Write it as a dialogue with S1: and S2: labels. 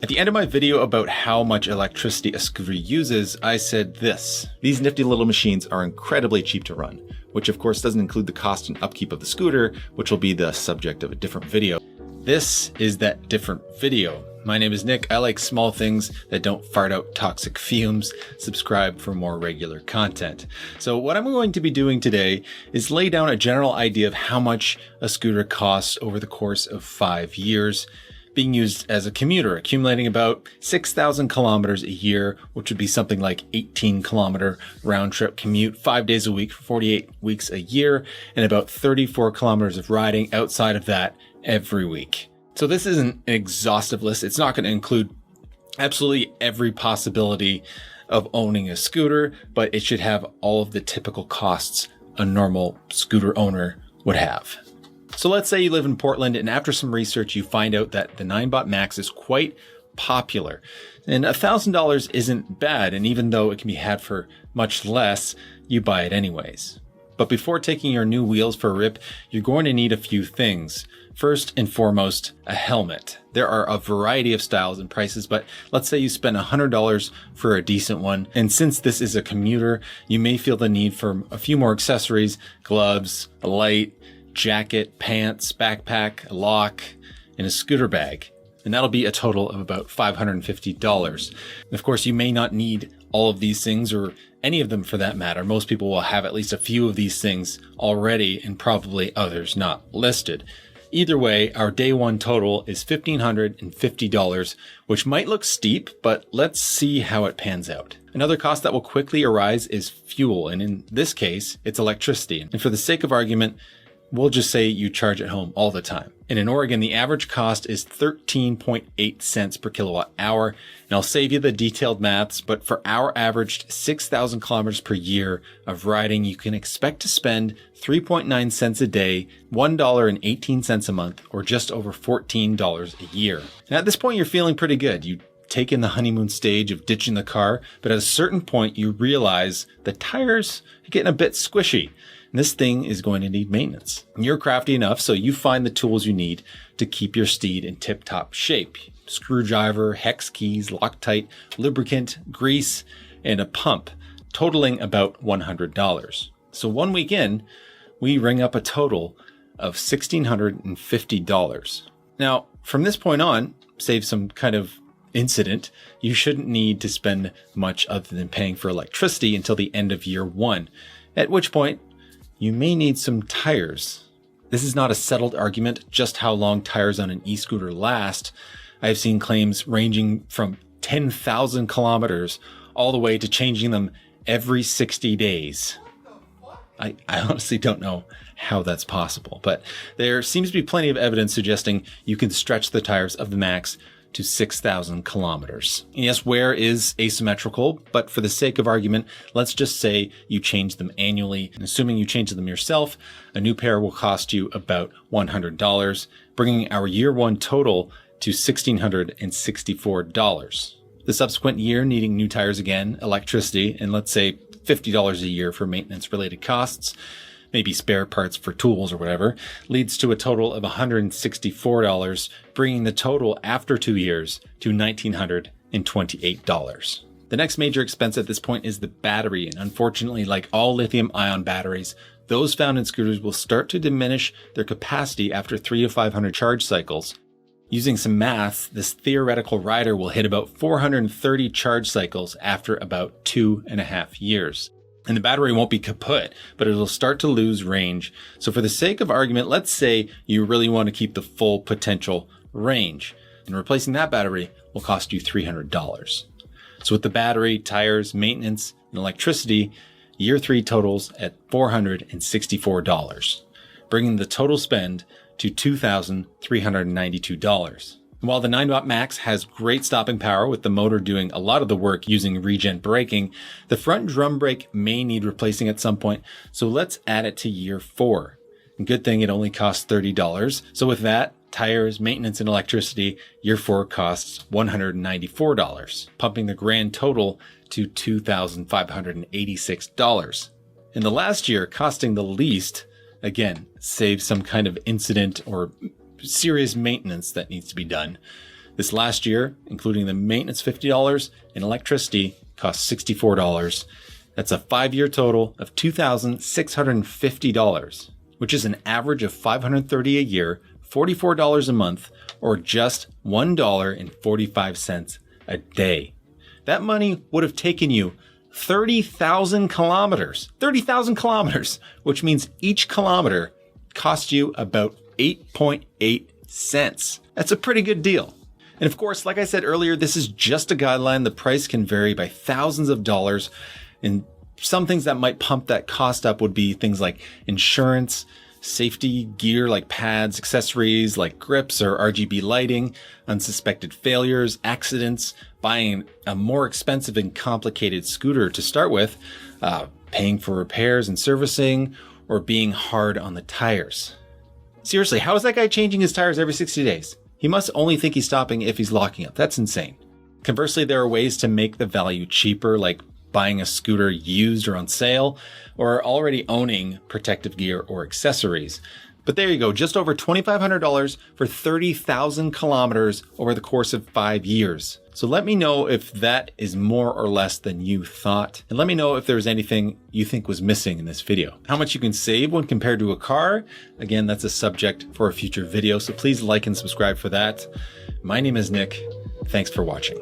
S1: At the end of my video about how much electricity a scooter uses, I said this: these nifty little machines are incredibly cheap to run, which of course doesn't include the cost and upkeep of the scooter, which will be the subject of a different video. This is that different video. My name is Nick. I like small things that don't fart out toxic fumes. Subscribe for more regular content. So what I'm going to be doing today is lay down a general idea of how much a scooter costs over the course of 5 years, being used as a commuter, accumulating about 6,000 kilometers a year, which would be something like 18-kilometer round trip commute 5 days a week for 48 weeks a year, and about 34 kilometers of riding outside of that every week. So this isn't an exhaustive list. It's not going to include absolutely every possibility of owning a scooter, but it should have all of the typical costs a normal scooter owner would have. So let's say you live in Portland, and after some research, you find out that the Ninebot Max is quite popular. And $1,000 isn't bad, and even though it can be had for much less, you buy it anyways. But before taking your new wheels for a rip, you're going to need a few things. First and foremost, a helmet. There are a variety of styles and prices, but let's say you spend $100 for a decent one. And since this is a commuter, you may feel the need for a few more accessories: gloves, a light, jacket, pants, backpack, a lock, and a scooter bag. And that'll be a total of about $550. And of course, you may not need all of these things, or any of them for that matter. Most people will have at least a few of these things already, and probably others not listed. Either way, our day one total is $1,550, which might look steep, but let's see how it pans out. Another cost that will quickly arise is fuel, and in this case, it's electricity. And for the sake of argument, we'll just say you charge at home all the time. And in Oregon, the average cost is 13.8 cents per kilowatt hour. And I'll save you the detailed maths, but for our averaged 6,000 kilometers per year of riding, you can expect to spend 3.9 cents a day, $1.18 a month, or just over $14 a year. And at this point, you're feeling pretty good. You take in the honeymoon stage of ditching the car, but at a certain point, you realize the tires are getting a bit squishy. And this thing is going to need maintenance. And you're crafty enough, so you find the tools you need to keep your steed in tip-top shape: screwdriver, hex keys, Loctite, lubricant, grease, and a pump, totaling about $100. So 1 week in, we ring up a total of $1,650. Now, from this point on, save some kind of incident, you shouldn't need to spend much other than paying for electricity until the end of year one, at which point you may need some tires. This is not a settled argument just how long tires on an e-scooter last. I have seen claims ranging from 10,000 kilometers all the way to changing them every 60 days. I honestly don't know how that's possible, but there seems to be plenty of evidence suggesting you can stretch the tires of the Max to 6,000 kilometers. And yes, wear is asymmetrical, but for the sake of argument, let's just say you change them annually. And assuming you change them yourself, a new pair will cost you about $100, bringing our year one total to $1,664. The subsequent year needing new tires again, electricity, and let's say $50 a year for maintenance related costs, maybe spare parts for tools or whatever, leads to a total of $164, bringing the total after 2 years to $1,928. The next major expense at this point is the battery, and unfortunately, like all lithium-ion batteries, those found in scooters will start to diminish their capacity after 300 to 500 charge cycles. Using some math, this theoretical rider will hit about 430 charge cycles after about 2.5 years. And the battery won't be kaput, but it'll start to lose range. So for the sake of argument, let's say you really want to keep the full potential range, and replacing that battery will cost you $300. So with the battery, tires, maintenance, and electricity, year 3 totals at $464, bringing the total spend to $2,392. And while the Ninebot Max has great stopping power, with the motor doing a lot of the work using regen braking, the front drum brake may need replacing at some point, so let's add it to year 4. And good thing it only costs $30. So with that, tires, maintenance, and electricity, year 4 costs $194, pumping the grand total to $2,586. In the last year, costing the least, again, save some kind of incident or serious maintenance that needs to be done, This last year, including the maintenance $50 and electricity, cost $64. That's a 5-year total of $2,650, which is an average of $530 a year, $44 a month, or just $1.45 a day. That money would have taken you 30,000 kilometers, which means each kilometer cost you about 8.8 cents. That's a pretty good deal. And of course, like I said earlier, this is just a guideline. The price can vary by thousands of dollars. And some things that might pump that cost up would be things like insurance, safety gear like pads, accessories like grips or RGB lighting, unsuspected failures, accidents, buying a more expensive and complicated scooter to start with, paying for repairs and servicing, or being hard on the tires. Seriously, how is that guy changing his tires every 60 days? He must only think he's stopping if he's locking up. That's insane. Conversely, there are ways to make the value cheaper, like buying a scooter used or on sale, or already owning protective gear or accessories. But there you go, just over $2,500 for 30,000 kilometers over the course of 5 years. So let me know if that is more or less than you thought. And let me know if there's anything you think was missing in this video. How much you can save when compared to a car. Again, that's a subject for a future video, so please like and subscribe for that. My name is Nick. Thanks for watching.